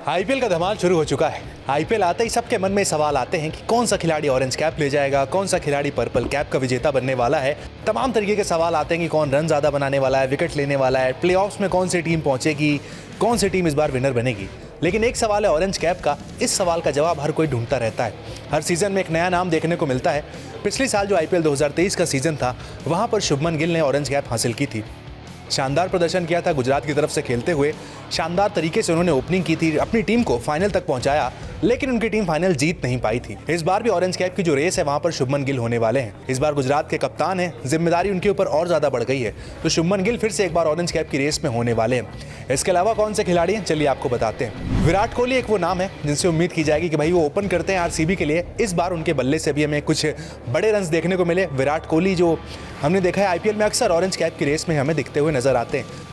IPL का धमाल शुरू हो चुका है। आईपीएल आते ही सबके मन में सवाल आते हैं कि कौन सा खिलाड़ी ऑरेंज कैप ले जाएगा, कौन सा खिलाड़ी पर्पल कैप का विजेता बनने वाला है। तमाम तरीके के सवाल आते हैं कि कौन रन ज़्यादा बनाने वाला है, विकेट लेने वाला है, प्लेऑफ्स में कौन सी टीम पहुंचेगी, कौन सी टीम इस बार विनर बनेगी। लेकिन एक सवाल है ऑरेंज कैप का। इस सवाल का जवाब हर कोई ढूंढता रहता है। हर सीज़न में एक नया नाम देखने को मिलता है। पिछले साल जो आईपीएल 2023 का सीज़न था, वहाँ पर शुभमन गिल ने ऑरेंज कैप हासिल की थी। शानदार प्रदर्शन किया था गुजरात की तरफ से खेलते हुए। शानदार तरीके से उन्होंने ओपनिंग की थी, अपनी टीम को फाइनल तक पहुंचाया, लेकिन उनकी टीम फाइनल जीत नहीं पाई थी। इस बार भी ऑरेंज कैप की जो रेस है वहां पर शुभमन गिल होने वाले हैं। इस बार गुजरात के कप्तान हैं, जिम्मेदारी उनके ऊपर और ज्यादा बढ़ गई है, तो शुभमन गिल फिर से एक बार ऑरेंज कैप की रेस में होने वाले हैं। इसके अलावा कौन से खिलाड़ी हैं, चलिए आपको बताते हैं। विराट कोहली एक वो नाम है जिनसे उम्मीद की जाएगी कि भाई वो ओपन करते हैं आरसीबी के लिए। इस बार उनके बल्ले से भी हमें कुछ बड़े रन देखने को मिले। विराट कोहली जो हमने देखा है आईपीएल में अक्सर ऑरेंज कैप की रेस में हमें दिखते हुए नजर आते हैं।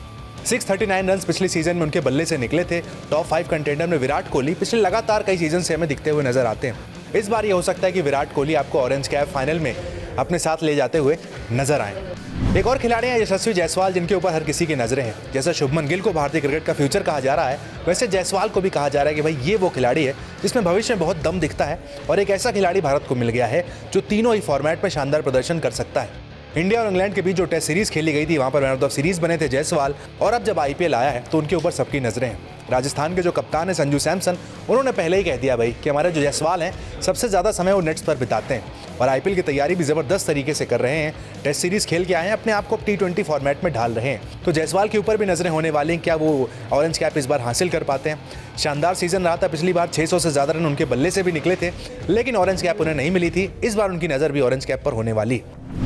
639 रन पिछले सीजन में उनके बल्ले से निकले थे। टॉप 5 कंटेंडर में विराट कोहली पिछले लगातार कई सीजन से हमें दिखते हुए नजर आते हैं। इस बार ये हो सकता है कि विराट कोहली आपको ऑरेंज कैप फाइनल में अपने साथ ले जाते हुए नजर आए। एक और खिलाड़ी हैं यशस्वी जायसवाल, जिनके ऊपर हर किसी की नजरें हैं। जैसा शुभमन गिल को भारतीय क्रिकेट का फ्यूचर कहा जा रहा है, वैसे जायसवाल को भी कहा जा रहा है कि भाई ये वो खिलाड़ी है जिसमें भविष्य में बहुत दम दिखता है, और एक ऐसा खिलाड़ी भारत को मिल गया है जो तीनों ही फॉर्मेट में शानदार प्रदर्शन कर सकता है। इंडिया और इंग्लैंड के बीच जो टेस्ट सीरीज खेली गई थी, वहां पर मैन ऑफ द सीरीज बने थे जायसवाल, और अब जब आईपीएल आया है तो उनके ऊपर सबकी नजरें हैं। राजस्थान के जो कप्तान है संजू सैमसन, उन्होंने पहले ही कह दिया भाई कि हमारे जो जायसवाल हैं सबसे ज़्यादा समय वो नेट्स पर बिताते हैं, और आईपीएल की तैयारी भी ज़बरदस्त तरीके से कर रहे हैं। टेस्ट सीरीज खेल के आए हैं, अपने आप को T20 फॉर्मेट में ढाल रहे हैं। तो जायसवाल के ऊपर भी नजरें होने वाली हैं, क्या वो ऑरेंज कैप इस बार हासिल कर पाते हैं। शानदार सीजन रहा था, पिछली बार 600 से ज़्यादा रन उनके बल्ले से भी निकले थे, लेकिन ऑरेंज कैप उन्हें नहीं मिली थी। इस बार उनकी नज़र भी ऑरेंज कैप पर होने वाली।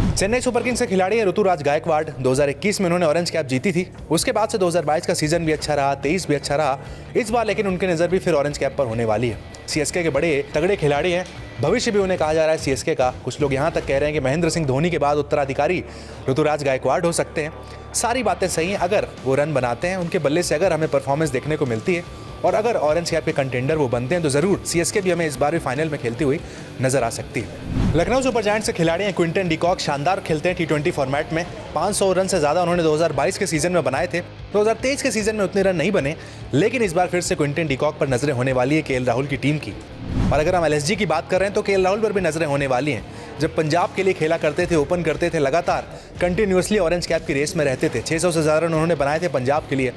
चेन्नई सुपर किंग्स के खिलाड़ी हैं ऋतुराज गायकवाड़। 2021 में उन्होंने ऑरेंज कैप जीती थी। उसके बाद से 2022 का सीजन भी अच्छा रहा, 23 भी अच्छा रहा। इस बार लेकिन उनकी नज़र भी फिर ऑरेंज कैप पर होने वाली है। सीएसके के बड़े तगड़े खिलाड़ी हैं, भविष्य भी उन्हें कहा जा रहा है सीएसके का। कुछ लोग यहाँ तक कह रहे हैं कि महेंद्र सिंह धोनी के बाद उत्तराधिकारी ऋतुराज गायकवाड़ हो सकते हैं। सारी बातें सही हैं, अगर वो रन बनाते हैं, उनके बल्ले से अगर हमें परफॉर्मेंस देखने को मिलती है, और अगर ऑरेंज कैप के कंटेंडर वो बनते हैं, तो ज़रूर सीएसके भी हमें इस बार भी फाइनल में खेलती हुई नजर आ सकती है। लखनऊ सुपर जायंट्स से खिलाड़ी हैं क्विंटन डिकॉक। शानदार खेलते हैं T20 फॉर्मेट में। 500 रन से ज़्यादा उन्होंने 2022 के सीजन में बनाए थे। 2023 के सीजन में उतने रन नहीं बने, लेकिन इस बार फिर से क्विंटन डिकॉक पर नजरें होने वाली है केएल राहुल की टीम की। और अगर हम एलएसजी की बात कर रहे हैं तो केएल राहुल पर भी नजरें होने वाली हैं। जब पंजाब के लिए खेला करते थे, ओपन करते थे, लगातार कंटिन्यूसली ऑरेंज कैप की रेस में रहते थे। 600 से ज़्यादा रन उन्होंने बनाए थे पंजाब के लिए।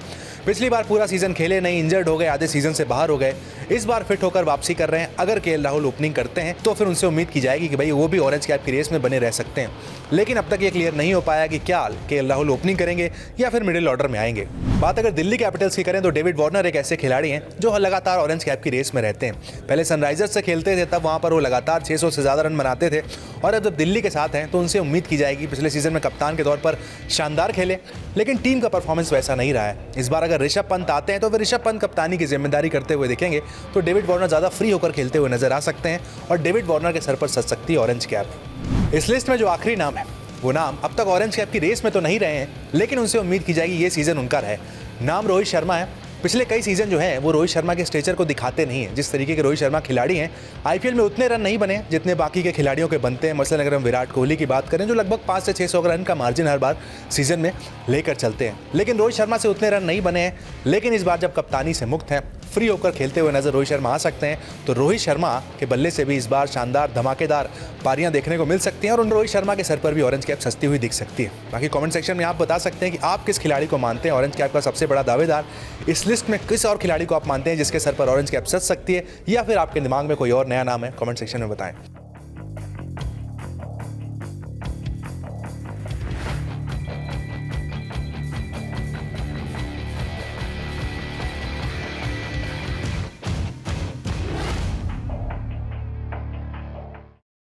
पिछली बार पूरा सीजन खेले नहीं, इंजर्ड हो गए, आधे सीजन से बाहर हो गए। इस बार फिट होकर वापसी कर रहे हैं। अगर केएल राहुल ओपनिंग करते हैं तो फिर उनसे उम्मीद की जाएगी कि भाई वो भी ऑरेंज कैप की रेस में बने रह सकते हैं। लेकिन अब तक ये क्लियर नहीं हो पाया कि क्या केएल राहुल ओपनिंग करेंगे या फिर मिडिल ऑर्डर में आएंगे। बात अगर दिल्ली कैपिटल्स की करें तो डेविड वार्नर एक ऐसे खिलाड़ी हैं जो लगातार ऑरेंज कैप की रेस में रहते हैं। पहले सनराइजर्स से खेलते थे, तब वहाँ पर वो लगातार 600 से ज़्यादा रन बनाते थे, और अब जब दिल्ली के साथ हैं तो उनसे उम्मीद की जाएगी। पिछले सीजन में कप्तान के तौर पर शानदार खेले, लेकिन टीम का परफॉर्मेंस वैसा नहीं रहा है। इस बार अगर ऋषभ पंत आते हैं तो फिर ऋषभ पंत कप्तानी की जिम्मेदारी करते हुए दिखेंगे, तो डेविड वार्नर ज़्यादा फ्री होकर खेलते हुए नजर आ सकते हैं, और डेविड वार्नर के सर पर सज सकती है ऑरेंज कैप। इस लिस्ट में जो आखिरी नाम है, वो नाम अब तक ऑरेंज कैप की रेस में तो नहीं रहे हैं, लेकिन उनसे उम्मीद की जाएगी ये सीजन उनका रहे। नाम रोहित शर्मा है। पिछले कई सीजन जो है वो रोहित शर्मा के स्टेचर को दिखाते नहीं है। जिस तरीके के रोहित शर्मा खिलाड़ी हैं, आईपीएल में उतने रन नहीं बने जितने बाकी के खिलाड़ियों के बनते हैं। मसलन अगर हम विराट कोहली की बात करें, जो लगभग 500 से 600 रन का मार्जिन हर बार सीजन में लेकर चलते हैं, लेकिन रोहित शर्मा से उतने रन नहीं बने हैं। लेकिन इस बार जब कप्तानी से मुक्त हैं, फ्री होकर खेलते हुए नजर रोहित शर्मा आ सकते हैं, तो रोहित शर्मा के बल्ले से भी इस बार शानदार धमाकेदार पारियां देखने को मिल सकती हैं, और उन रोहित शर्मा के सर पर भी ऑरेंज कैप सजती हुई दिख सकती है। बाकी कमेंट सेक्शन में आप बता सकते हैं कि आप किस खिलाड़ी को मानते हैं ऑरेंज कैप का सबसे बड़ा दावेदार। इस लिस्ट में किस और खिलाड़ी को आप मानते हैं जिसके सर पर ऑरेंज कैप सज सकती है, या फिर आपके दिमाग में कोई और नया नाम है, कमेंट सेक्शन में बताएं।